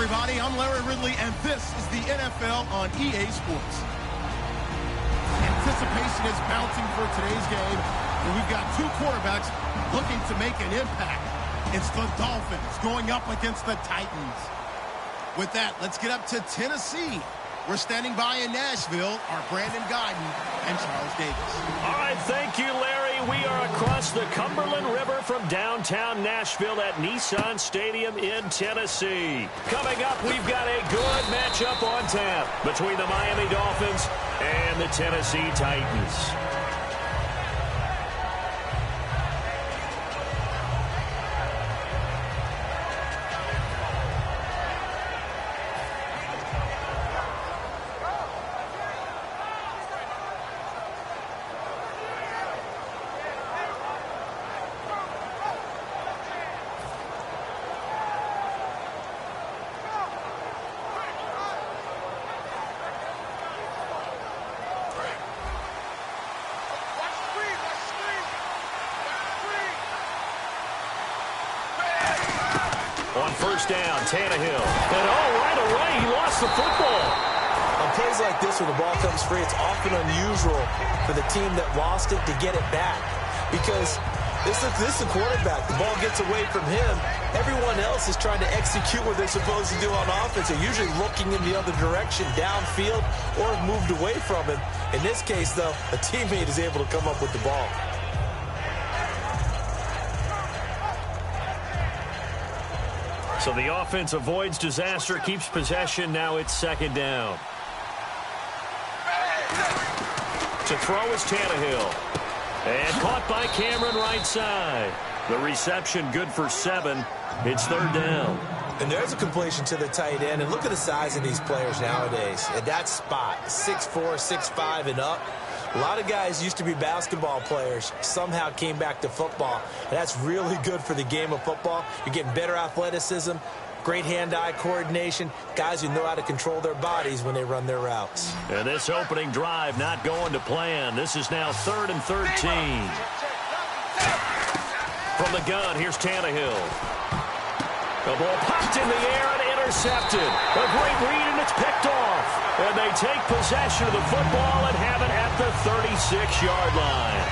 everybody. I'm Larry Ridley, and this is the NFL on EA Sports. Anticipation is mounting for today's game, and we've got two quarterbacks looking to make an impact. It's the Dolphins going up against the Titans. With that, let's get up to Tennessee. We're standing by in Nashville, our Brandon Guyton and Charles Davis. All right, thank you, Larry. We are across the Cumberland River from downtown Nashville at Nissan Stadium in Tennessee. Coming up, we've got a good matchup on tap between the Miami Dolphins and the Tennessee Titans. On first down, Tannehill. And right away, he lost the football. On plays like this where the ball comes free, it's often unusual for the team that lost it to get it back. Because this is a quarterback. The ball gets away from him. Everyone else is trying to execute what they're supposed to do on offense. They're usually looking in the other direction, downfield, or moved away from him. In this case, though, a teammate is able to come up with the ball. So the offense avoids disaster, keeps possession. Now it's second down. To throw is Tannehill. And caught by Cameron right side. The reception good for 7. It's third down. And there's a completion to the tight end. And look at the size of these players nowadays. At that spot, 6'4", 6'5", and up. A lot of guys used to be basketball players, somehow came back to football. And that's really good for the game of football. You're getting better athleticism, great hand-eye coordination, guys who know how to control their bodies when they run their routes. And this opening drive not going to plan. This is now 3rd and 13. From the gun, here's Tannehill. The ball popped in the air and intercepted. A great read, and it's picked off. And they take possession of the football and have it at the 36-yard line.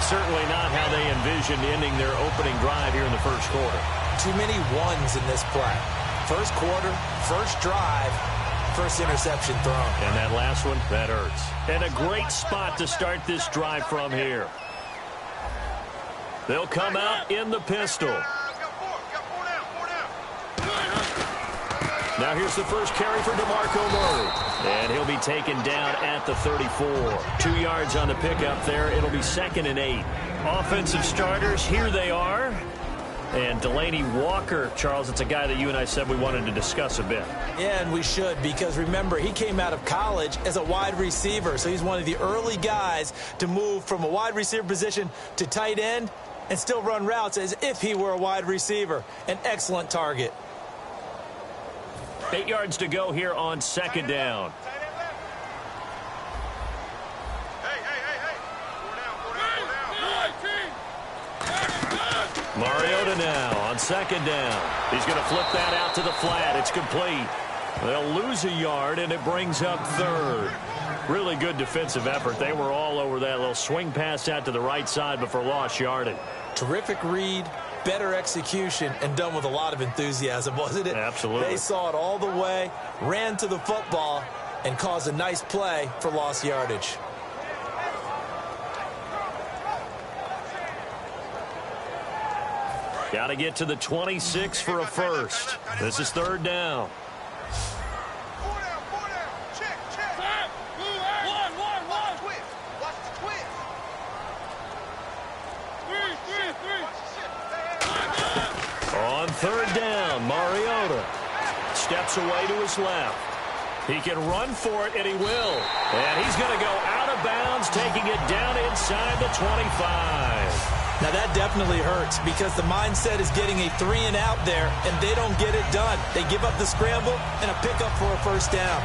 Certainly not how they envisioned ending their opening drive here in the first quarter. Too many ones in this play. First quarter, first drive, first interception thrown. And that last one, that hurts. And a great spot to start this drive from here. They'll come out in the pistol. Now here's the first carry for DeMarco Murray. And he'll be taken down at the 34. 2 yards on the pickup there. It'll be 2nd and 8. Offensive starters, here they are. And Delaney Walker, Charles, it's a guy that you and I said we wanted to discuss a bit. Yeah, and we should, because remember, he came out of college as a wide receiver. So he's one of the early guys to move from a wide receiver position to tight end and still run routes as if he were a wide receiver. An excellent target. 8 yards to go here on second down. Mariota now on second down. He's going to flip that out to the flat. It's complete. They'll lose a yard, and it brings up 3rd. Really good defensive effort. They were all over that little swing pass out to the right side, but for lost yardage. Terrific read, better execution, and done with a lot of enthusiasm, wasn't it? Absolutely. They saw it all the way, ran to the football, and caused a nice play for lost yardage. Got to get to the 26 for a first. This is third down. On third down, Mariota steps away to his left. He can run for it, and he will. And he's going to go out of bounds, taking it down inside the 25. Now that definitely hurts because the mindset is getting a 3-and-out there, and they don't get it done. They give up the scramble and a pickup for a first down.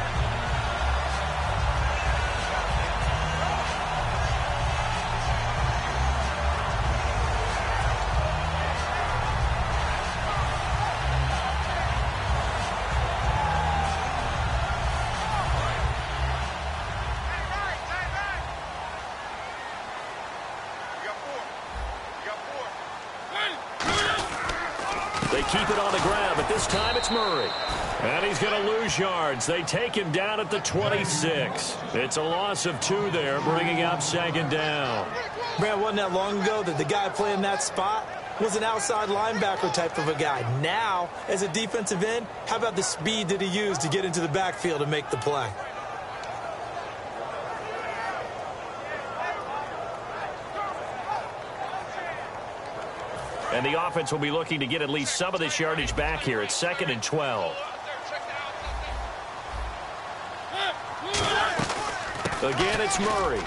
keep it on the ground, but this time it's Murray. And he's going to lose yards. They take him down at the 26. It's a loss of 2 there, bringing up 2nd down. Man, wasn't that long ago that the guy playing that spot was an outside linebacker type of a guy. Now, as a defensive end, how about the speed that he used to get into the backfield and make the play? And the offense will be looking to get at least some of this yardage back here. It's 2nd and 12. Again, it's Murray.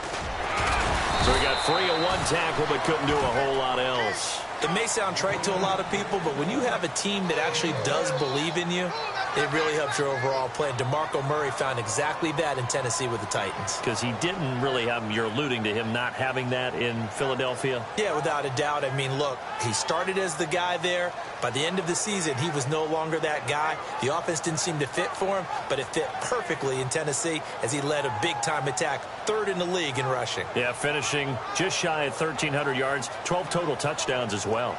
So he got free of 1 tackle but couldn't do a whole lot else. It may sound trite to a lot of people, but when you have a team that actually does believe in you, it really helps your overall play. And DeMarco Murray found exactly that in Tennessee with the Titans. Because he didn't really have him. You're alluding to him not having that in Philadelphia? Yeah, without a doubt. I mean, look, he started as the guy there. By the end of the season, he was no longer that guy. The offense didn't seem to fit for him, but it fit perfectly in Tennessee as he led a big-time attack, 3rd in the league in rushing. Yeah, finishing just shy of 1,300 yards, 12 total touchdowns as well.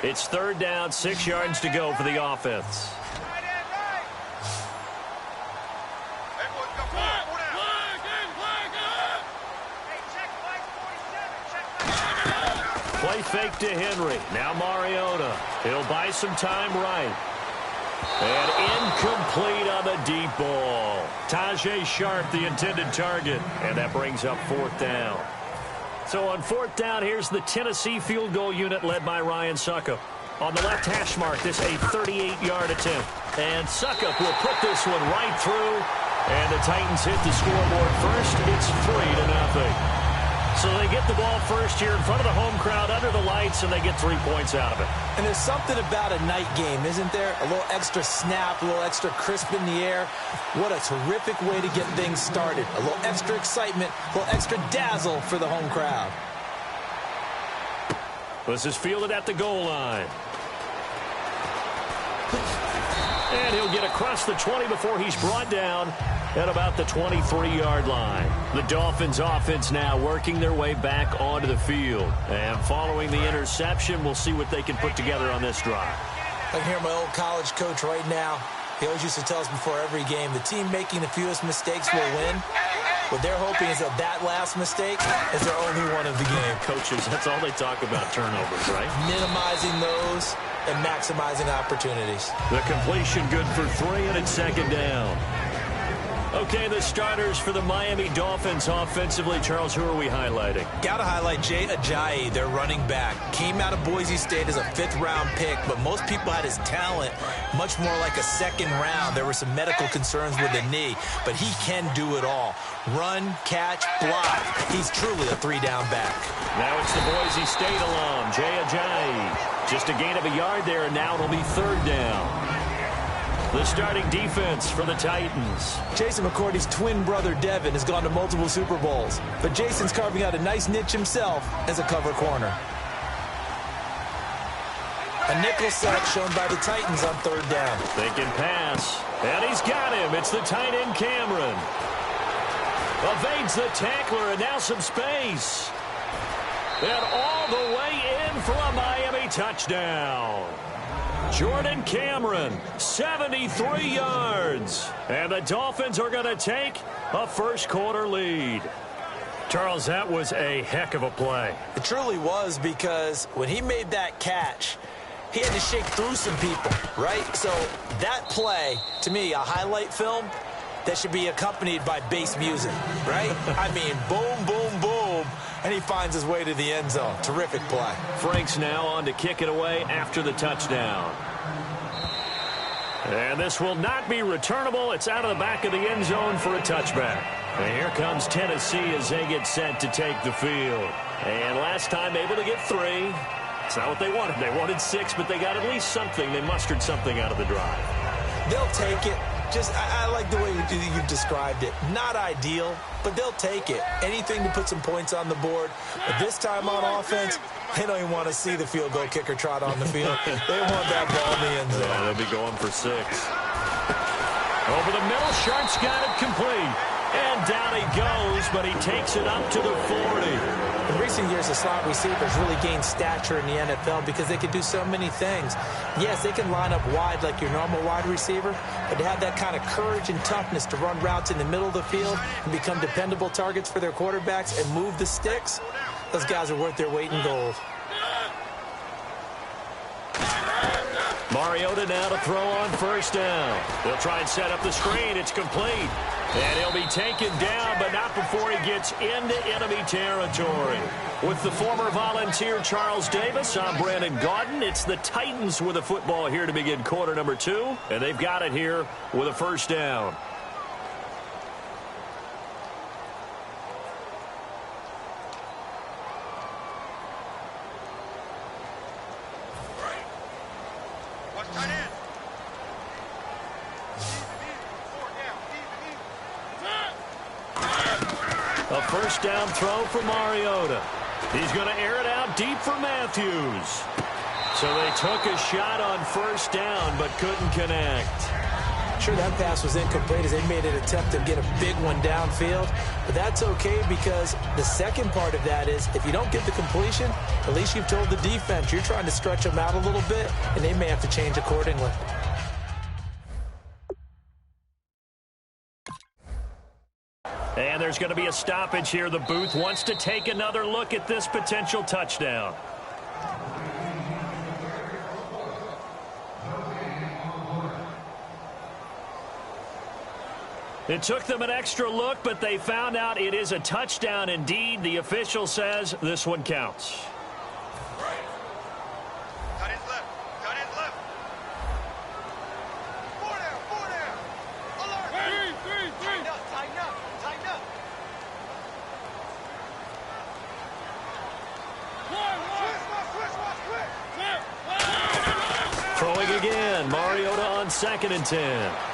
It's 3rd down, 6 yards to go for the offense. Play fake to Henry. Now Mariota. He'll buy some time right. And incomplete on the deep ball. Tajay Sharp, the intended target. And that brings up 4th down. So on 4th down, here's the Tennessee field goal unit led by Ryan Suckup. On the left hash mark, this a 38-yard attempt. And Suckup will put this one right through. And the Titans hit the scoreboard first. It's 3-0. So they get the ball first here in front of the home crowd under the lights, and they get 3 points out of it. And there's something about a night game, isn't there? A little extra snap, a little extra crisp in the air. What a terrific way to get things started. A little extra excitement, a little extra dazzle for the home crowd. This is fielded at the goal line. And he'll get across the 20 before he's brought down at about the 23-yard line. The Dolphins offense now working their way back onto the field. And following the interception, we'll see what they can put together on this drive. I can hear my old college coach right now. He always used to tell us before every game, the team making the fewest mistakes will win. What they're hoping is that last mistake is their only one of the game. Coaches, that's all they talk about, turnovers, right? Minimizing those and maximizing opportunities. The completion good for 3, and it's 2nd down. Okay, the starters for the Miami Dolphins offensively. Charles, who are we highlighting? Got to highlight Jay Ajayi, their running back. Came out of Boise State as a 5th-round pick, but most people had his talent much more like a 2nd round. There were some medical concerns with the knee, but he can do it all. Run, catch, block. He's truly a 3-down back. Now it's the Boise State alum, Jay Ajayi. Just a gain of a yard there, and now it'll be 3rd down. The starting defense for the Titans. Jason McCourty's twin brother, Devin, has gone to multiple Super Bowls. But Jason's carving out a nice niche himself as a cover corner. A nickel sack shown by the Titans on 3rd down. Thinking pass. And he's got him. It's the tight end, Cameron. Evades the tackler, and now some space. And all the way in for a Miami touchdown. Jordan Cameron, 73 yards. And the Dolphins are going to take a first-quarter lead. Charles, that was a heck of a play. It truly was, because when he made that catch, he had to shake through some people, right? So that play, to me, a highlight film that should be accompanied by bass music, right? I mean, boom, boom, boom, and he finds his way to the end zone. Terrific play. Frank's now on to kick it away after the touchdown. And this will not be returnable. It's out of the back of the end zone for a touchback. And here comes Tennessee as they get set to take the field. And last time able to get 3. It's not what they wanted. They wanted 6, but they got at least something. They mustered something out of the drive. They'll take it. Just, I like the way you've described it. Not ideal, but they'll take it. Anything to put some points on the board. But this time on offense, they don't even want to see the field goal kicker trot on the field. They want that ball in the end zone. Yeah, they'll be going for 6. Over the middle, Sharp's got it complete. And down he goes, but he takes it up to the 40. In recent years, the slot receivers really gained stature in the NFL because they can do so many things. Yes, they can line up wide like your normal wide receiver, but to have that kind of courage and toughness to run routes in the middle of the field and become dependable targets for their quarterbacks and move the sticks, those guys are worth their weight in gold. Mariota now to throw on first down. They'll try and set up the screen. It's complete. And he'll be taken down, but not before he gets into enemy territory. With the former Volunteer Charles Davis, I'm Brandon Gaudin. It's the Titans with the football here to begin quarter number 2. And they've got it here with a first down. A first down throw for Mariota. He's going to air it out deep for Matthews. So they took a shot on first down but couldn't connect. Sure, that pass was incomplete as they made an attempt to get a big one downfield. But that's okay because the second part of that is if you don't get the completion, at least you've told the defense you're trying to stretch them out a little bit, and they may have to change accordingly. And there's going to be a stoppage here. The booth wants to take another look at this potential touchdown. It took them an extra look, but they found out it is a touchdown indeed. The official says this one counts. Throwing again, Mariota on 2nd and 10.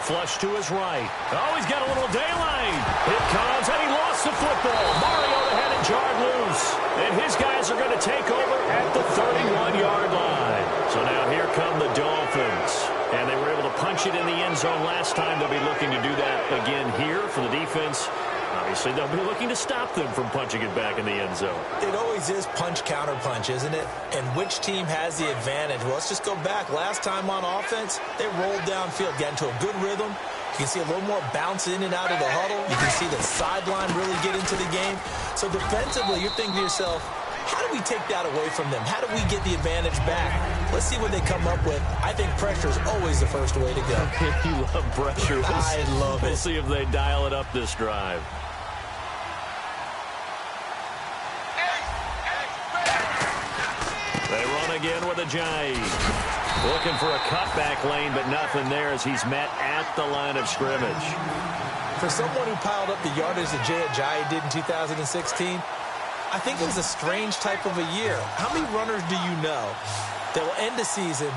Flush to his right. Oh, he's got a little daylight. Here comes, and he lost the football. Mariota had it jarred loose. And his guys are going to take over at the 31-yard line. So now here come the Dolphins. And they were able to punch it in the end zone last time. They'll be looking to do that again here for the defense. Obviously, they'll be looking to stop them from punching it back in the end zone. It always is punch-counter-punch, isn't it? And which team has the advantage? Well, let's just go back. Last time on offense, they rolled downfield, got into a good rhythm. You can see a little more bounce in and out of the huddle. You can see the sideline really get into the game. So defensively, you're thinking to yourself, how do we take that away from them? How do we get the advantage back? Let's see what they come up with. I think pressure is always the first way to go. You love pressure. I love it. We'll see if they dial it up this drive. They run again with a jive. Looking for a cutback lane, but nothing there as he's met at the line of scrimmage. For someone who piled up the yardage that Jay Ajayi did in 2016, I think it was a strange type of a year. How many runners do you know that will end the season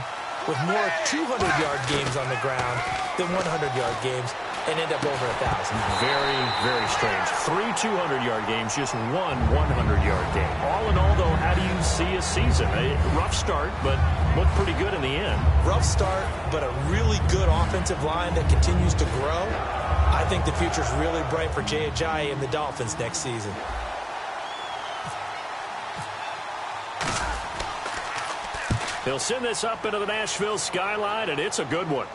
with more 200-yard games on the ground than 100-yard games and end up over 1,000? Very, very strange. 3 200-yard games, just 1 100-yard game. All in all, though, how do you see a season? A rough start, but looked pretty good in the end. Rough start, but a really good offensive line that continues to grow. I think the future's really bright for Jay Ajayi and the Dolphins next season. He'll send this up into the Nashville skyline, and it's a good one.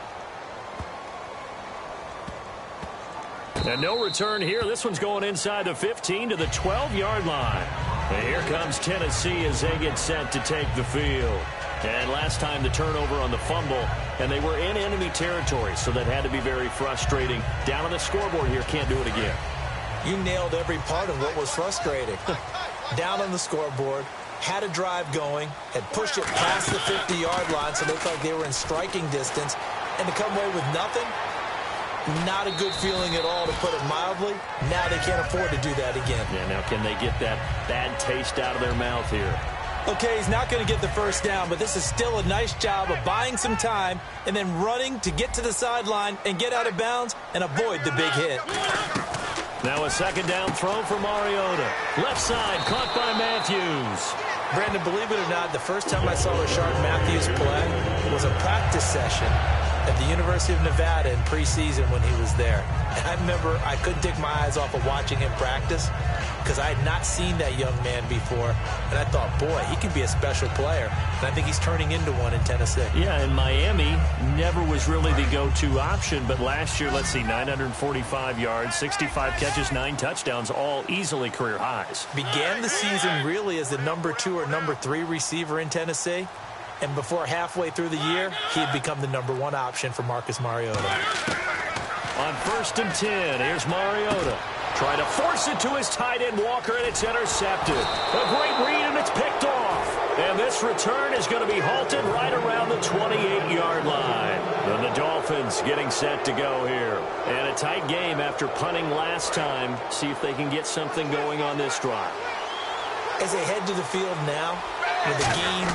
And no return here. This one's going inside the 15 to the 12-yard line. And here comes Tennessee as they get set to take the field. And last time the turnover on the fumble, and they were in enemy territory, so that had to be very frustrating. Down on the scoreboard here, can't do it again. You nailed every part of what was frustrating. Down on the scoreboard, had a drive going, had pushed it past the 50-yard line, so they looked like they were in striking distance, and to come away with nothing, not a good feeling at all, to put it mildly. Now they can't afford to do that again. Yeah, now can they get that bad taste out of their mouth here? Okay, he's not going to get the first down, but this is still a nice job of buying some time and then running to get to the sideline and get out of bounds and avoid the big hit. Now a second down throw for Mariota. Left side, caught by Matthews. Brandon, believe it or not, the first time I saw Rashard Matthews play was a practice session at the University of Nevada in preseason when he was there. And I remember I couldn't take my eyes off of watching him practice because I had not seen that young man before. And I thought, boy, he can be a special player. And I think he's turning into one in Tennessee. Yeah, and Miami never was really the go-to option. But last year, let's see, 945 yards, 65 catches, 9 touchdowns, all easily career highs. Began the season really as the number 2 or number 3 receiver in Tennessee. And before halfway through the year, he had become the number 1 option for Marcus Mariota. On 1st and 10, here's Mariota. Trying to force it to his tight end, Walker, and it's intercepted. A great read, and it's picked off. And this return is going to be halted right around the 28-yard line. And the Dolphins getting set to go here. And a tight game after punting last time. See if they can get something going on this drive. As they head to the field now, with the game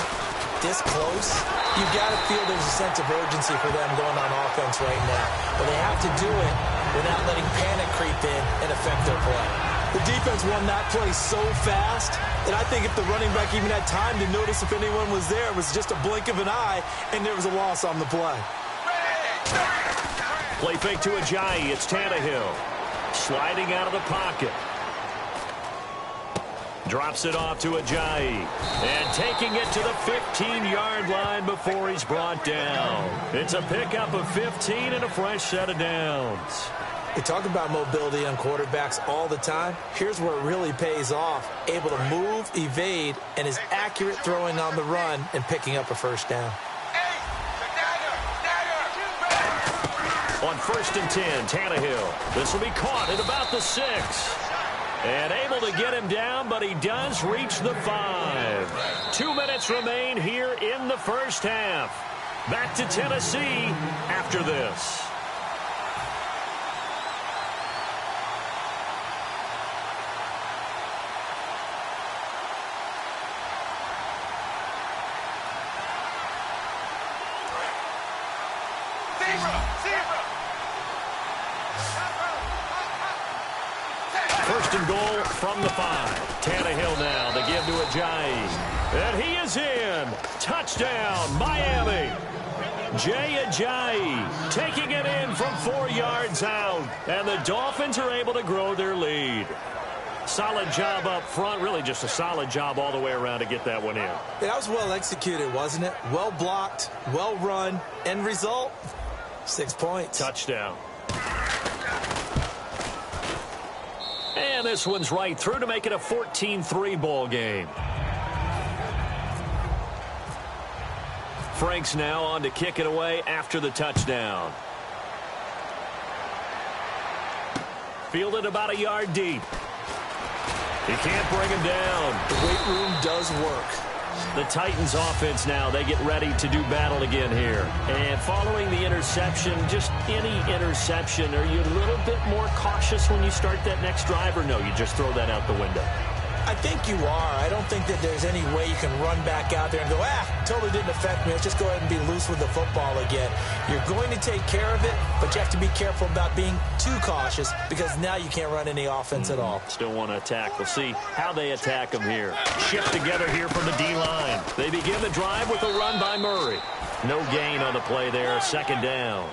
this close, you've got to feel there's a sense of urgency for them going on offense right now. But they have to do it without letting panic creep in and affect their play. The defense won that play so fast that I think if the running back even had time to notice if anyone was there, it was just a blink of an eye, and there was a loss on the play. Play fake to Ajayi. It's Tannehill. Sliding out of the pocket. Drops it off to Ajayi. And taking it to the 15-yard line before he's brought down. It's a pickup of 15 and a fresh set of downs. We talk about mobility on quarterbacks all the time. Here's where it really pays off. Able to move, evade, and is accurate throwing on the run and picking up a first down. On 1st and 10, Tannehill. This will be caught at about the 6. And able to get him down, but he does reach the 5. 2 minutes remain here in the first half. Back to Tennessee after this. First and goal from the 5. Tannehill now. They give to Ajayi. And he is in. Touchdown, Miami. Jay Ajayi taking it in from 4 yards out. And the Dolphins are able to grow their lead. Solid job up front. Really just a solid job all the way around to get that one in. Yeah, that was well executed, wasn't it? Well blocked, well run. End result, 6 points. Touchdown. And this one's right through to make it a 14-3 ball game. Franks now on to kick it away after the touchdown. Fielded about a yard deep. He can't bring him down. The weight room does work. The Titans offense now, they get ready to do battle again here. And following the interception, just any interception, are you a little bit more cautious when you start that next drive, or no, you just throw that out the window? I think you are. I don't think that there's any way you can run back out there and go, totally didn't affect me. Let's just go ahead and be loose with the football again. You're going to take care of it, but you have to be careful about being too cautious because now you can't run any offense at all. Still want to attack. We'll see how they attack them here. Shift together here for the D-line. They begin the drive with a run by Murray. No gain on the play there. Second down.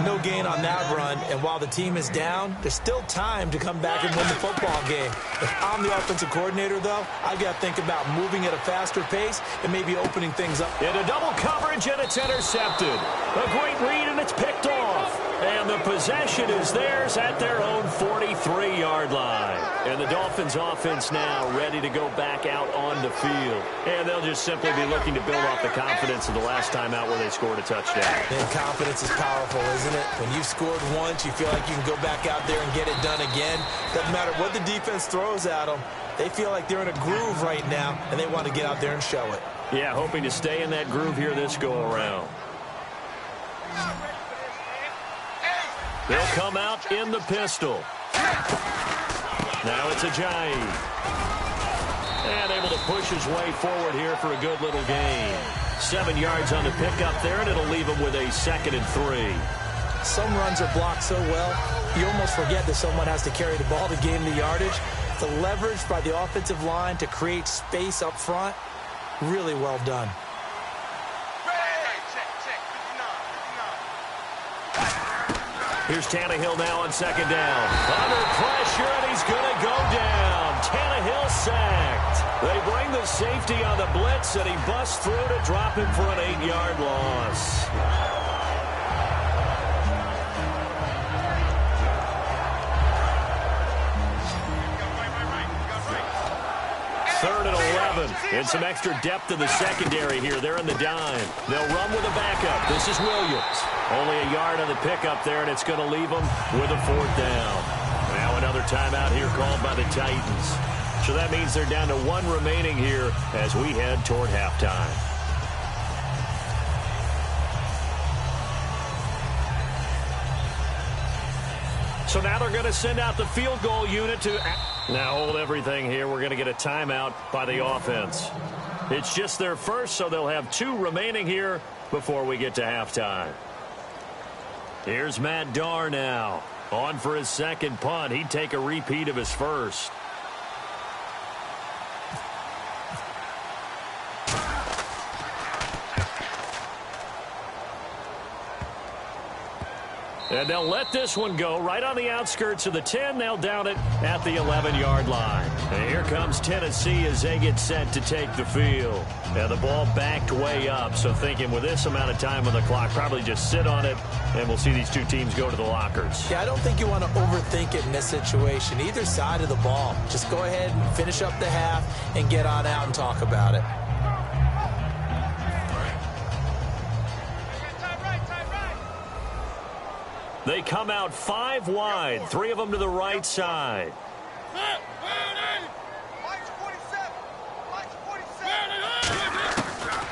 No gain on that run, and while the team is down, there's still time to come back and win the football game. If I'm the offensive coordinator, though, I've got to think about moving at a faster pace and maybe opening things up. Into double coverage, and it's intercepted. A great read, and it's picked off. And the possession is theirs at their own 43-yard line. And the Dolphins offense now ready to go back out on the field. And they'll just simply be looking to build off the confidence of the last time out where they scored a touchdown. And confidence is powerful, isn't it? When you've scored once, you feel like you can go back out there and get it done again. Doesn't matter what the defense throws at them. They feel like they're in a groove right now, and they want to get out there and show it. Yeah, hoping to stay in that groove here this go-around. They'll come out in the pistol. Now it's Ajayi. And able to push his way forward here for a good little gain. 7 yards on the pickup there, and it'll leave him with a 2nd and 3. Some runs are blocked so well, you almost forget that someone has to carry the ball to gain the yardage. The leverage by the offensive line to create space up front, really well done. Here's Tannehill now on second down. Under pressure, and he's going to go down. Tannehill sacked. They bring the safety on the blitz, and he busts through to drop him for an 8-yard loss. Third and 11. And some extra depth in the secondary here. They're in the dime. They'll run with a backup. This is Williams. Only a yard on the pickup there, and it's going to leave them with a 4th down. Now another timeout here called by the Titans. So that means they're down to 1 remaining here as we head toward halftime. So now they're going to send out the field goal unit to... Now hold everything here. We're going to get a timeout by the offense. It's just their first, so they'll have 2 remaining here before we get to halftime. Here's Matt Darr now. On for his second punt. He'd take a repeat of his first. And they'll let this one go right on the outskirts of the 10. They'll down it at the 11-yard line. And here comes Tennessee as they get set to take the field. And the ball backed way up. So thinking with this amount of time on the clock, probably just sit on it, and we'll see these 2 teams go to the lockers. Yeah, I don't think you want to overthink it in this situation. Either side of the ball. Just go ahead and finish up the half and get on out and talk about it. They come out 5 wide, 3 of them to the right side.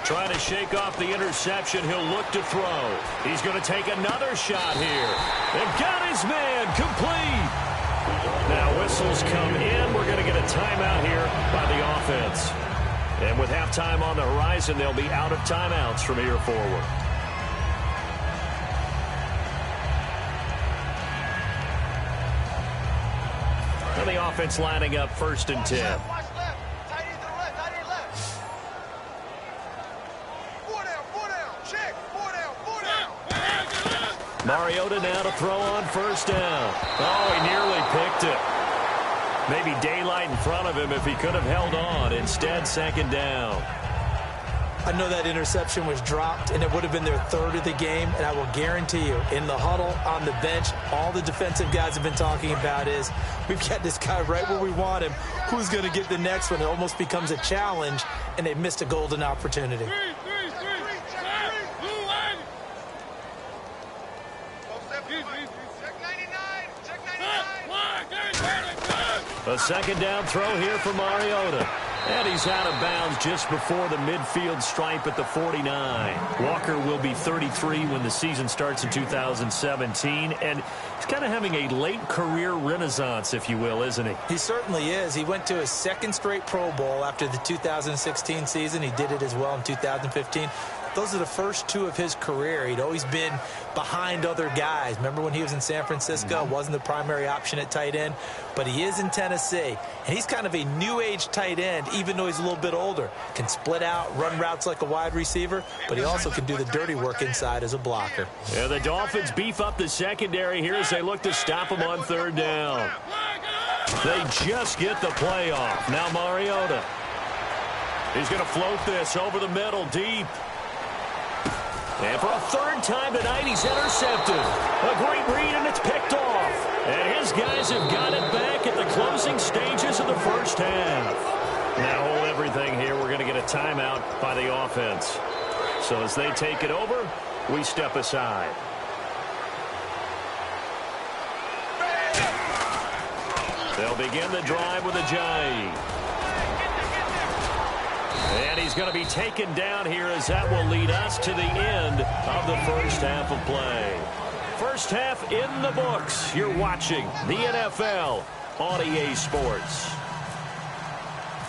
Trying to shake off the interception. He'll look to throw. He's going to take another shot here. And got his man complete. Now whistles come in. We're going to get a timeout here by the offense. And with halftime on the horizon, they'll be out of timeouts from here forward. And the offense lining up 1st and 10. Mariota now to throw on 1st down. Oh, he nearly picked it. Maybe daylight in front of him if he could have held on. Instead, 2nd down. I know that interception was dropped, and it would have been their 3rd of the game, and I will guarantee you, in the huddle, on the bench, all the defensive guys have been talking about is, we've got this guy right where we want him. Who's going to get the next one? It almost becomes a challenge, and they missed a golden opportunity. A 2nd down throw here for Mariota. And he's out of bounds just before the midfield stripe at the 49. Walker will be 33 when the season starts in 2017. And he's kind of having a late career renaissance, if you will, isn't he? He certainly is. He went to his 2nd straight Pro Bowl after the 2016 season. He did it as well in 2015. Those are the first 2 of his career. He'd always been behind other guys. Remember when he was in San Francisco? Wasn't the primary option at tight end. But he is in Tennessee. And he's kind of a new age tight end, even though he's a little bit older. Can split out, run routes like a wide receiver, but he also can do the dirty work inside as a blocker. Yeah, the Dolphins beef up the secondary here as they look to stop him on 3rd down. They just get the play off. Now Mariota. He's going to float this over the middle deep. And for a 3rd time tonight, he's intercepted. A great read, and it's picked off. And his guys have got it back at the closing stages of the 1st half. Now hold everything here. We're going to get a timeout by the offense. So as they take it over, we step aside. They'll begin the drive with a Jai. And he's going to be taken down here as that will lead us to the end of the 1st half of play. 1st half in the books. You're watching the NFL on EA Sports.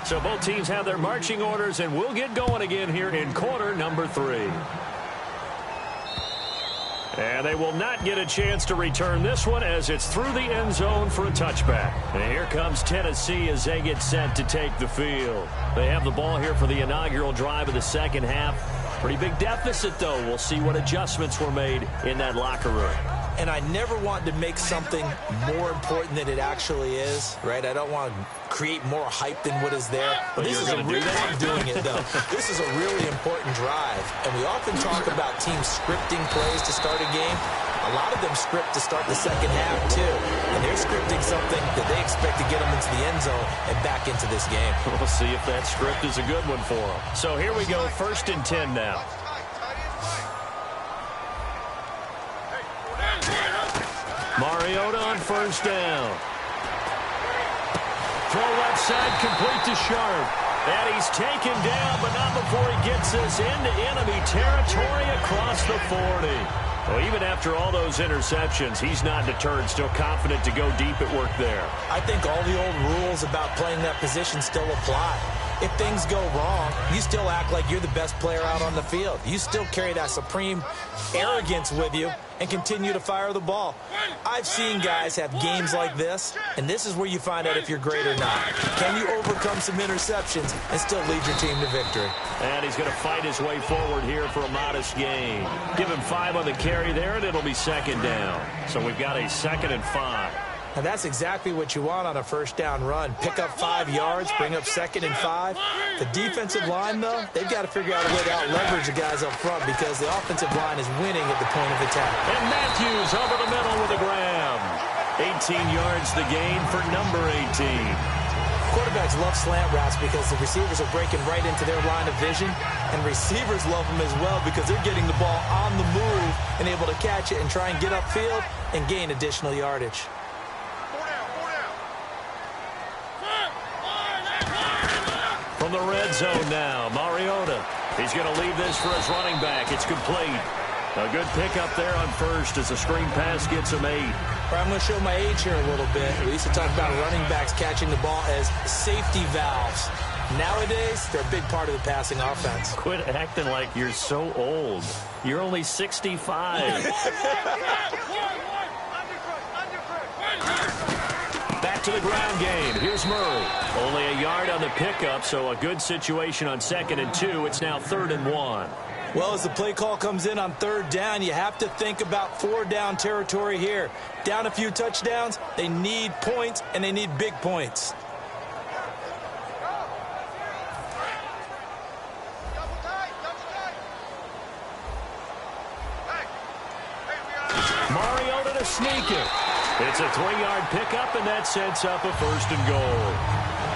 So both teams have their marching orders, and we'll get going again here in quarter number 3. And they will not get a chance to return this one as it's through the end zone for a touchback. And here comes Tennessee as they get set to take the field. They have the ball here for the inaugural drive of the 2nd half. Pretty big deficit, though. We'll see what adjustments were made in that locker room. and I never want to make something more important than it actually is, right? I don't want to create more hype than what is there. But this is a really I'm doing it, though. This is a really important drive, and we often talk about teams scripting plays to start a game. A lot of them script to start the second half, too. And they're scripting something that they expect to get them into the end zone and back into this game. We'll see if that script is a good one for them. So here we go, 1st and 10 now. Mariota on 1st down. Throw left side, complete to Sharp. And he's taken down, but not before he gets us into enemy territory across the 40. Well, even after all those interceptions, he's not deterred, still confident to go deep at work there. I think all the old rules about playing that position still apply. If things go wrong, you still act like you're the best player out on the field. You still carry that supreme arrogance with you and continue to fire the ball. I've seen guys have games like this, and this is where you find out if you're great or not. Can you overcome some interceptions and still lead your team to victory? And he's going to fight his way forward here for a modest gain. Give him 5 on the carry there, and it'll be 2nd down. So we've got a 2nd and 5. And that's exactly what you want on a 1st down run. Pick up 5 yards, bring up 2nd and 5. The defensive line, though, they've got to figure out a way to out-leverage the guys up front because the offensive line is winning at the point of attack. And Matthews over the middle with a grab. 18 yards the gain for number 18. Quarterbacks love slant routes because the receivers are breaking right into their line of vision, and receivers love them as well because they're getting the ball on the move and able to catch it and try and get upfield and gain additional yardage. From the red zone now, Mariota. He's going to leave this for his running back. It's complete. A good pickup there on 1st as the screen pass gets him 8. I'm going to show my age here a little bit. We used to talk about running backs catching the ball as safety valves. Nowadays, they're a big part of the passing offense. Quit acting like you're so old. You're only 65. Back to the ground game. Here's Murray. Only a yard on the pickup, so a good situation on 2nd and 2. It's now 3rd and 1. Well, as the play call comes in on 3rd down, you have to think about 4-down territory here. Down a few touchdowns, they need points, and they need big points. Mariota to sneak it. It's a 3-yard pickup, and that sets up a 1st and goal.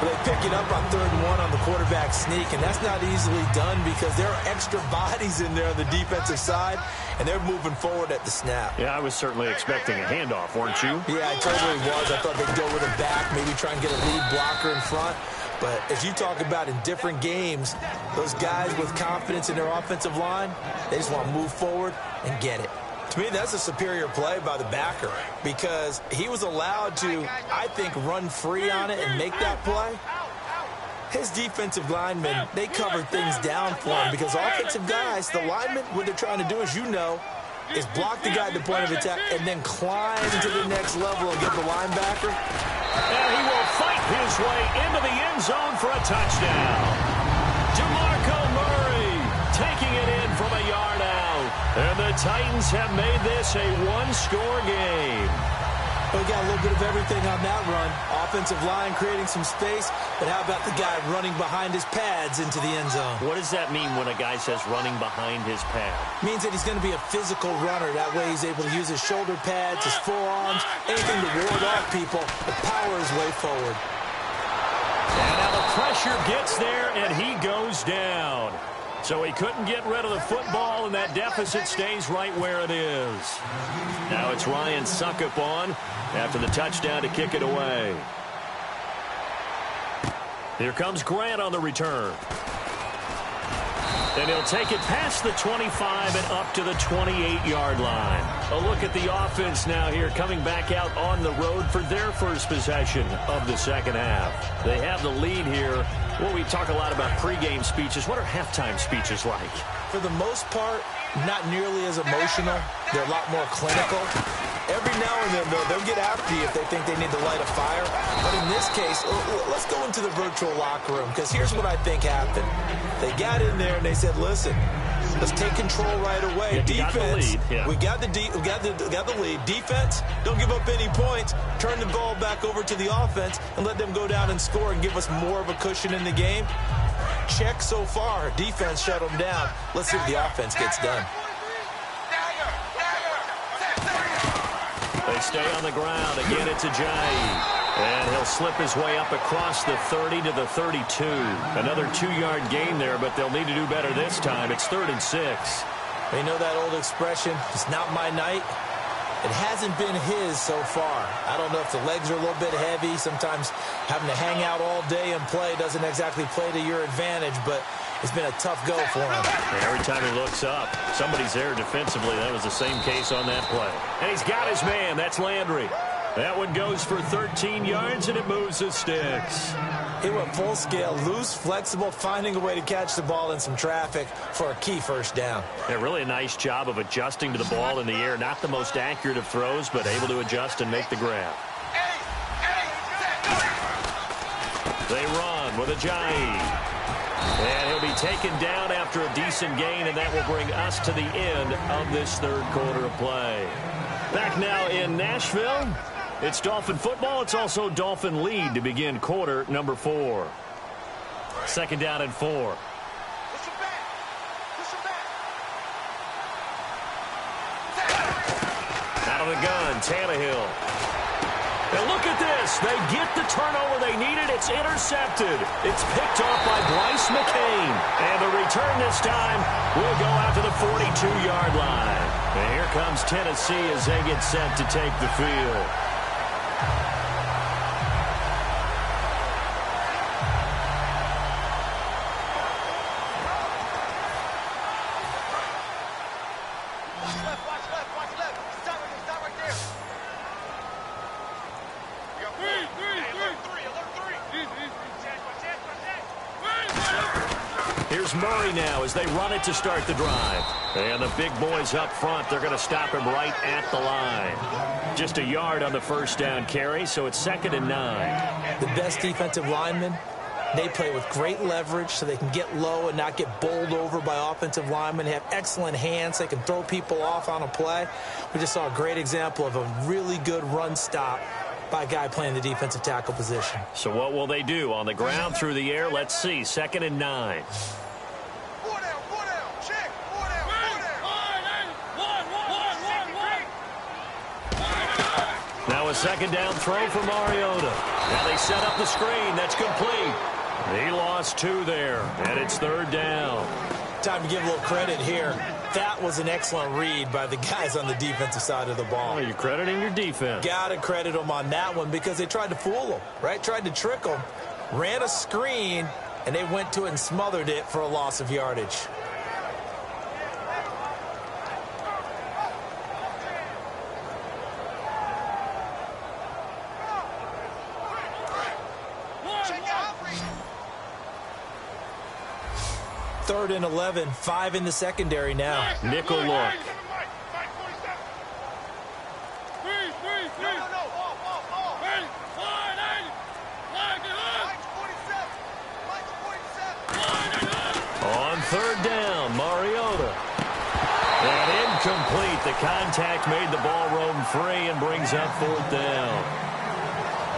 They pick it up on 3rd and 1 on the quarterback sneak, and that's not easily done because there are extra bodies in there on the defensive side, and they're moving forward at the snap. Yeah, I was certainly expecting a handoff, weren't you? Yeah, I totally was. I thought they'd go with a back, maybe try and get a lead blocker in front. But as you talk about in different games, those guys with confidence in their offensive line, they just want to move forward and get it. To me, that's a superior play by the backer because he was allowed to, I think, run free on it and make that play. His defensive linemen, they covered things down for him because offensive guys, the linemen, what they're trying to do, as you know, is block the guy at the point of attack and then climb to the next level and get the linebacker. And he will fight his way into the end zone for a touchdown. DeMarco Murray taking it in from a yard out. And the Titans have made this a one-score game. We got a little bit of everything on that run. Offensive line creating some space, but how about the guy running behind his pads into the end zone? What does that mean when a guy says running behind his pad? Means that he's going to be a physical runner. That way he's able to use his shoulder pads, his forearms, anything to ward off people, but power his way forward. And now the pressure gets there, and he goes down. So he couldn't get rid of the football, and that deficit stays right where it is. Now it's Ryan Suckup on after the touchdown to kick it away. Here comes Grant on the return. And he'll take it past the 25 and up to the 28-yard line. A look at the offense now here, coming back out on the road for their first possession of the second half. They have the lead here. Well, we talk a lot about pregame speeches. What are halftime speeches like? For the most part, not nearly as emotional. They're a lot more clinical. Every now and then, though, they'll get after you if they think they need to light a fire. But in this case, let's go into the virtual locker room, because here's what I think happened. They got in there and they said, listen, Let's take control right away. Defense, we got the lead. Defense, don't give up any points. Turn the ball back over to the offense and let them go down and score and give us more of a cushion in the game. Check so far. Defense shut them down. Let's see what the offense gets done. They stay on the ground. Again, it's Ajayi. And he'll slip his way up across the 30 to the 32. Another 2-yard gain there, but they'll need to do better this time. It's 3rd and 6. You know that old expression, it's not my night? It hasn't been his so far. I don't know if the legs are a little bit heavy. Sometimes having to hang out all day and play doesn't exactly play to your advantage, but it's been a tough go for him. And every time he looks up, somebody's there defensively. That was the same case on that play. And he's got his man. That's Landry. That one goes for 13 yards, and it moves the sticks. He went full scale, loose, flexible, finding a way to catch the ball in some traffic for a key first down. Yeah, really a nice job of adjusting to the ball in the air. Not the most accurate of throws, but able to adjust and make the grab. They run with Ajayi. And he'll be taken down after a decent gain, and that will bring us to the end of this third quarter of play. Back now in Nashville. It's Dolphin football. It's also Dolphin lead to begin quarter number 4. 2nd down and 4. Out of the gun, Tannehill. And look at this. They get the turnover they needed. It's intercepted. It's picked off by Bryce McCain. And the return this time will go out to the 42-yard line. And here comes Tennessee as they get set to take the field. Here's Murray now as they run it to start the drive. And the big boys up front, they're going to stop him right at the line. Just a yard on the first down carry, so it's 2nd and 9. The best defensive linemen, they play with great leverage so they can get low and not get bowled over by offensive linemen. They have excellent hands. They can throw people off on a play. We just saw a great example of a really good run stop by a guy playing the defensive tackle position. So what will they do? On the ground, through the air? Let's see. 2nd and 9. Now a 2nd down throw for Mariota. Now they set up the screen. That's complete. He lost 2 there, and it's 3rd down. Time to give a little credit here. That was an excellent read by the guys on the defensive side of the ball. Oh, you're crediting your defense. Got to credit them on that one because they tried to fool them, right? Tried to trick them. Ran a screen, and they went to it and smothered it for a loss of yardage. Third and 11, 5 in the secondary now. Nickel look. On 3rd down, Mariota. And incomplete. The contact made the ball roam free and brings up 4th down.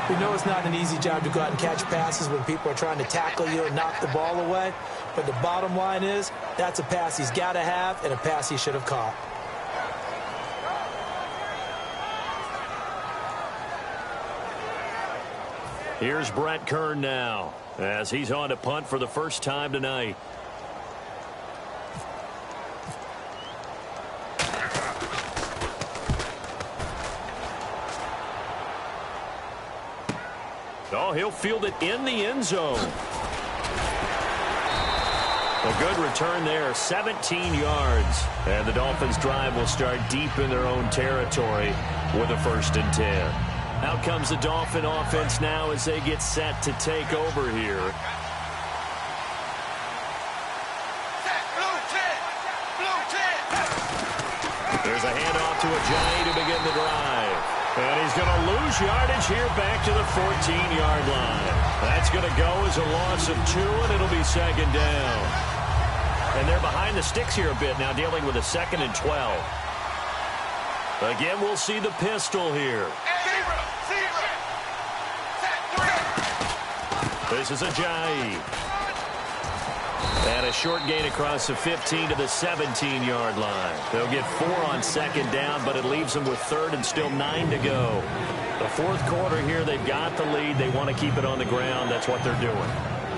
We know it's not an easy job to go out and catch passes when people are trying to tackle you and knock the ball away. But the bottom line is, that's a pass he's got to have and a pass he should have caught. Here's Brett Kern now as he's on to punt for the first time tonight. Oh, he'll field it in the end zone. A good return there, 17 yards. And the Dolphins' drive will start deep in their own territory with a 1st and 10. Out comes the Dolphin offense now as they get set to take over here. There's a handoff to Ajayi to begin the drive. And he's going to lose yardage here back to the 14-yard line. That's going to go as a loss of 2, and it'll be 2nd down. And they're behind the sticks here a bit now, dealing with a 2nd and 12. Again, we'll see the pistol here. This is Ajayi. And a short gain across the 15 to the 17-yard line. They'll get 4 on 2nd down, but it leaves them with 3rd and still 9 to go. The 4th quarter here, they've got the lead. They want to keep it on the ground. That's what they're doing.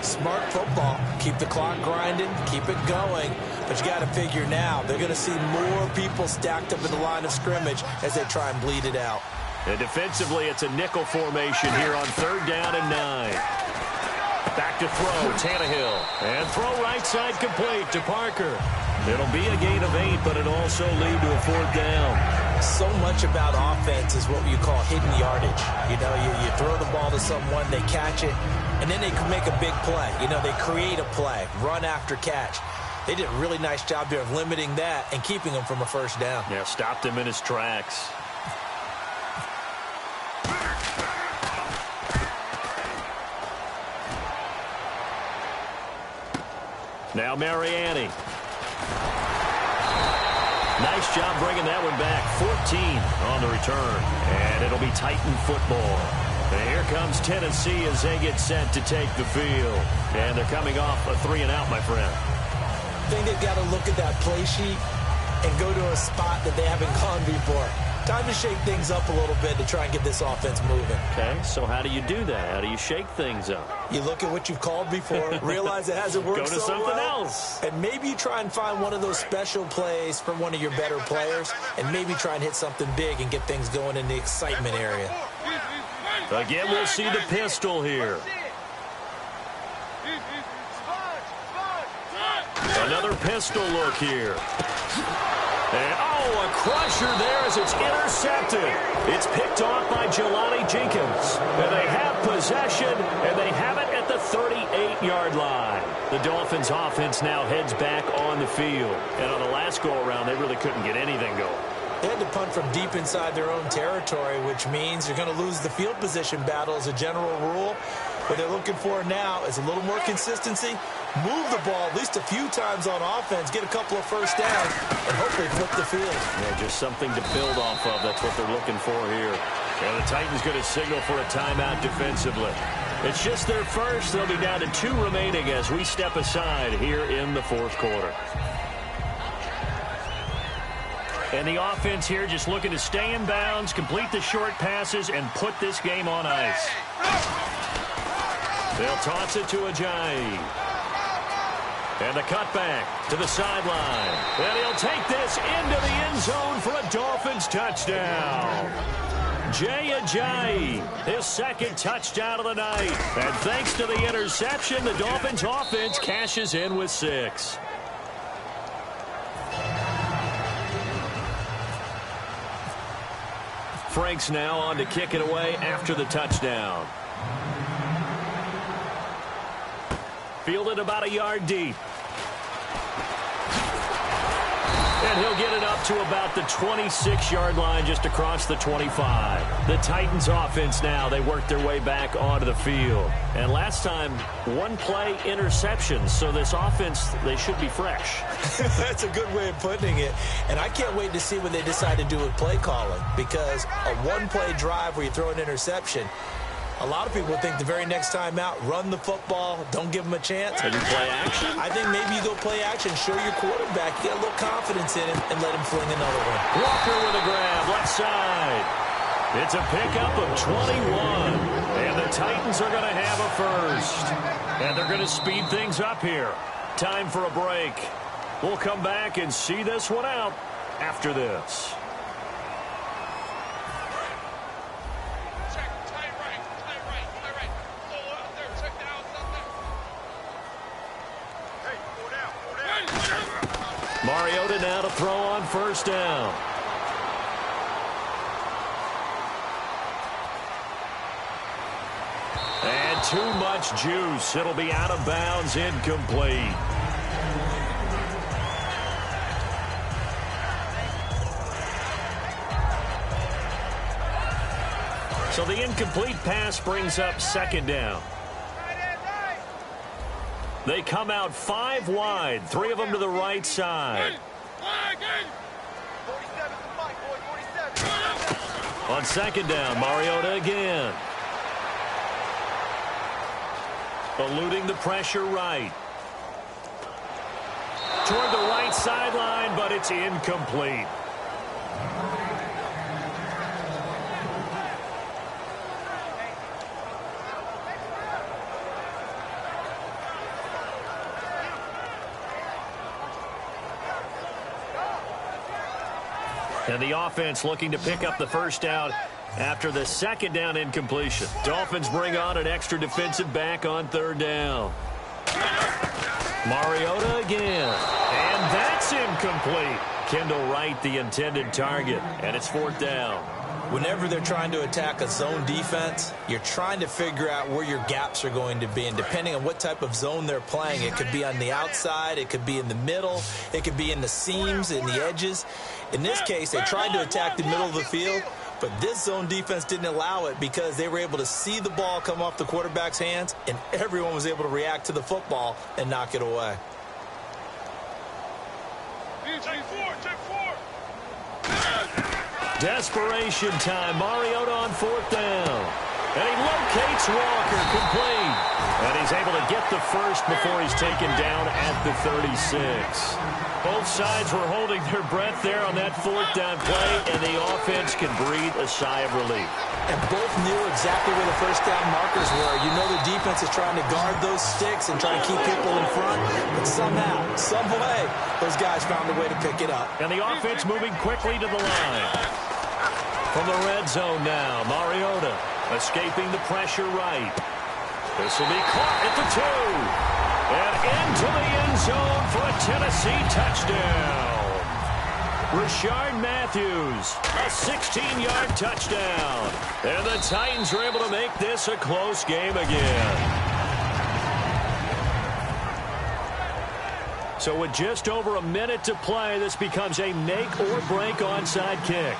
Smart football. Keep the clock grinding. Keep it going. But you got to figure now, they're going to see more people stacked up in the line of scrimmage as they try and bleed it out. And defensively, it's a nickel formation here on 3rd down and 9. Back to throw, Tannehill. And throw right side complete to Parker. It'll be a gain of 8, but it'll also lead to a 4th down. So much about offense is what you call hidden yardage. You know, you throw the ball to someone, they catch it, and then they can make a big play. You know, they create a play, run after catch. They did a really nice job there of limiting that and keeping him from a 1st down. Yeah, stopped him in his tracks. Now Mariani. Nice job bringing that one back. 14 on the return. And it'll be Titan football. And here comes Tennessee as they get set to take the field. And they're coming off a 3-and-out, my friend. I think they've got to look at that play sheet and go to a spot that they haven't gone before. Time to shake things up a little bit to try and get this offense moving. Okay, so how do you do that? How do you shake things up? You look at what you've called before, realize it hasn't worked Go to so something well, else. and maybe you try and find one of those special plays from one of your better players, and maybe try and hit something big and get things going in the excitement area. Again, we'll see the pistol here. Another pistol look here. And, a crusher there as it's intercepted. It's picked off by Jelani Jenkins. And they have possession, and they have it at the 38-yard line. The Dolphins' offense now heads back on the field. And on the last go-around, they really couldn't get anything going. They had to punt from deep inside their own territory, which means you're going to lose the field position battle as a general rule. What they're looking for now is a little more consistency, move the ball at least a few times on offense, get a couple of 1st downs, and hopefully flip the field. Yeah, just something to build off of. That's what they're looking for here. And the Titans going to signal for a timeout defensively. It's just their first. They'll be down to 2 remaining as we step aside here in the 4th quarter. And the offense here just looking to stay in bounds, complete the short passes, and put this game on ice. They'll toss it to Ajayi. And the cutback to the sideline. And he'll take this into the end zone for a Dolphins touchdown. Jay Ajayi, his 2nd touchdown of the night. And thanks to the interception, the Dolphins offense cashes in with 6. Franks now on to kick it away after the touchdown. Fielded about a yard deep. And he'll get it up to about the 26-yard line just across the 25. The Titans offense now, they work their way back onto the field. And last time, 1-play interception. So this offense, they should be fresh. That's a good way of putting it. And I can't wait to see what they decide to do with play calling. Because a 1-play drive where you throw an interception, a lot of people think the very next time out, run the football, don't give them a chance. And you play action? I think maybe you go play action, show your quarterback, get a little confidence in him, and let him fling another one. Walker with a grab, left side. It's a pickup of 21. And the Titans are going to have a 1st. And they're going to speed things up here. Time for a break. We'll come back and see this one out after this. Mariota now to throw on 1st down. And too much juice. It'll be out of bounds, incomplete. So the incomplete pass brings up 2nd down. They come out 5 wide, 3 of them to the right side. On second down, Mariota again. Eluding the pressure right. Toward the right sideline, but it's incomplete. And the offense looking to pick up the first down after the second down incompletion. Dolphins bring on an extra defensive back on third down. Mariota again. And that's incomplete. Kendall Wright, the intended target. And it's fourth down. Whenever they're trying to attack a zone defense, you're trying to figure out where your gaps are going to be. And depending on what type of zone they're playing, it could be on the outside, it could be in the middle, it could be in the seams, in the edges. In this case, they tried to attack the middle of the field, but this zone defense didn't allow it because they were able to see the ball come off the quarterback's hands, and everyone was able to react to the football and knock it away. Desperation time. Mariota on fourth down. And he locates Walker, complete. And he's able to get the first before he's taken down at the 36. Both sides were holding their breath there on that fourth down play, and the offense can breathe a sigh of relief. And both knew exactly where the first down markers were. You know the defense is trying to guard those sticks and try to keep people in front, but somehow, some way, those guys found a way to pick it up. And the offense moving quickly to the line. From the red zone now, Mariota escaping the pressure right. This will be caught at the 2. And into the end zone for a Tennessee touchdown. Rashard Matthews, a 16-yard touchdown. And the Titans are able to make this a close game again. So with just over a minute to play, this becomes a make or break onside kick.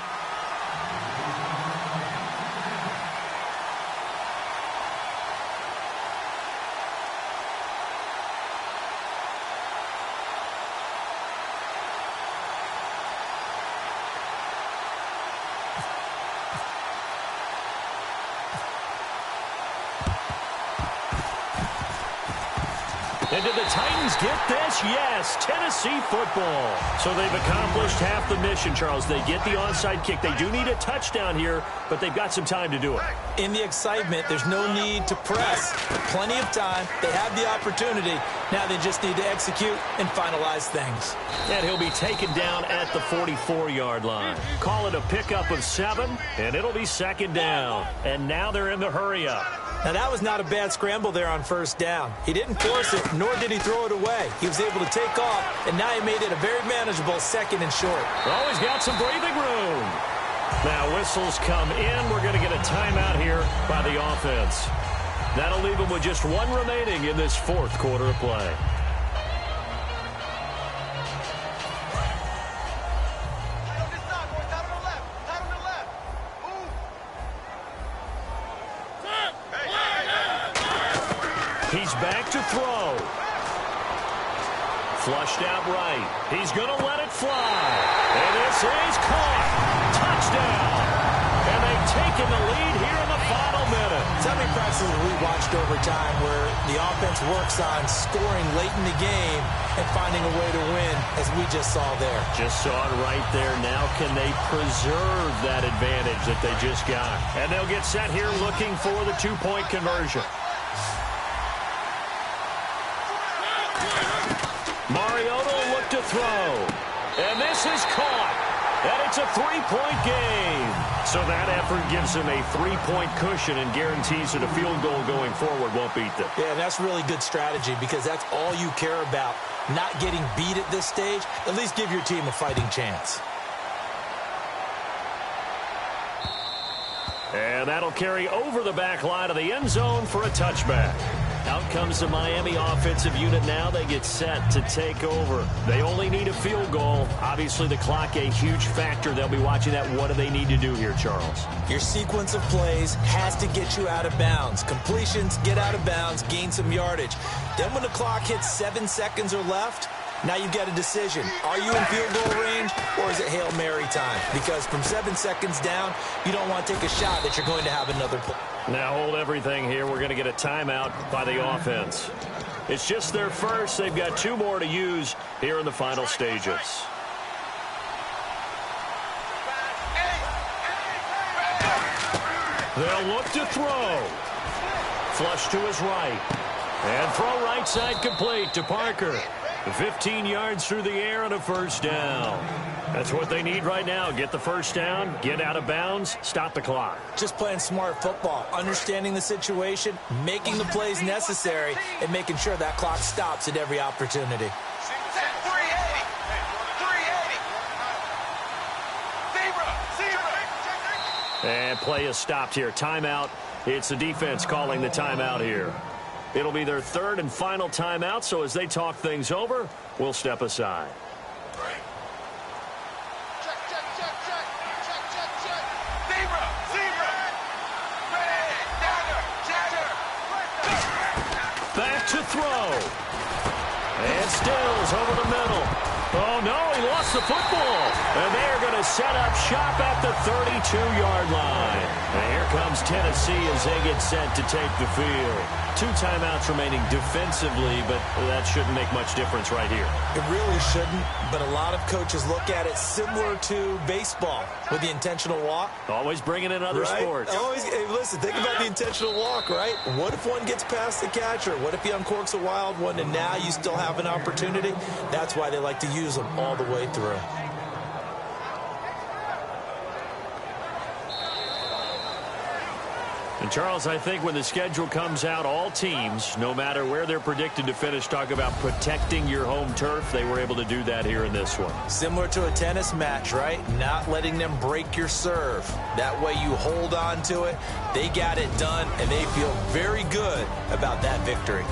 And did the Titans get this? Yes, Tennessee football. So they've accomplished half the mission, Charles. They get the onside kick. They do need a touchdown here, but they've got some time to do it. In the excitement, there's no need to press. Plenty of time. They have the opportunity. Now they just need to execute and finalize things. And he'll be taken down at the 44-yard line. Call it a pickup of 7, and it'll be second down. And now they're in the hurry-up. Now, that was not a bad scramble there on first down. He didn't force it, nor did he throw it away. He was able to take off, and now he made it a very manageable second and short. Oh, he's got some breathing room. Now, whistles come in. We're going to get a timeout here by the offense. That'll leave him with just 1 remaining in this fourth quarter of play. He's back to throw. Flushed out right. He's going to let it fly. And this is caught. Touchdown. And they've taken the lead here in the final minute. So many practices we watched over time where the offense works on scoring late in the game and finding a way to win, as we just saw there. Just saw it right there. Now can they preserve that advantage that they just got? And they'll get set here looking for the 2-point conversion. Mariota will look to throw. And this is caught. And it's a 3-point game. So that effort gives them a 3-point cushion and guarantees that a field goal going forward won't beat them. Yeah, that's really good strategy because that's all you care about. Not getting beat at this stage. At least give your team a fighting chance. And that'll carry over the back line of the end zone for a touchback. Out comes the Miami offensive unit now. They get set to take over. They only need a field goal. Obviously, the clock a huge factor. They'll be watching that. What do they need to do here, Charles? Your sequence of plays has to get you out of bounds. Completions, get out of bounds, gain some yardage. Then when the clock hits 7 seconds or left, now you've got a decision. Are you in field goal range, or is it Hail Mary time? Because from 7 seconds down, you don't want to take a shot that you're going to have another play. Now hold everything here. We're going to get a timeout by the offense. It's just their first. They've got 2 more to use here in the final stages. They'll look to throw. Flush to his right. And throw right side complete to Parker. 15 yards through the air and a first down. That's what they need right now. Get the first down, get out of bounds, stop the clock. Just playing smart football, understanding the situation, making the plays necessary, and making sure that clock stops at every opportunity. And play is stopped here. Timeout. It's the defense calling the timeout here. It'll be their 3rd and final timeout, so as they talk things over, we'll step aside. Back to throw. And Stills over the middle. Oh, no, he lost the football. And they're going to set up shop at the 32-yard line. And here comes Tennessee as they get set to take the field. 2 timeouts remaining defensively, but that shouldn't make much difference right here. It really shouldn't, but a lot of coaches look at it similar to baseball with the intentional walk. Always bringing in other sports. Always, hey, listen, think about the intentional walk, right? What if one gets past the catcher? What if he uncorks a wild one and now you still have an opportunity? That's why they like to use them all the way through. And, Charles, I think when the schedule comes out, all teams, no matter where they're predicted to finish, talk about protecting your home turf. They were able to do that here in this one. Similar to a tennis match, right? Not letting them break your serve. That way you hold on to it. They got it done, and they feel very good about that victory.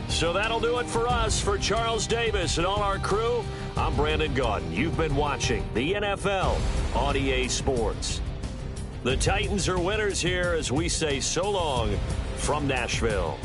So that'll do it for us. For Charles Davis and all our crew, I'm Brandon Gaudin. You've been watching the NFL on EA Sports. The Titans are winners here as we say so long from Nashville.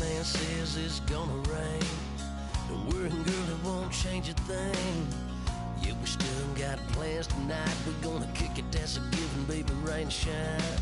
Man says it's gonna rain. Don't worry, girl, it won't change a thing. Yeah, we still got plans tonight. We're gonna kick it, that's a given, baby, rain or shine.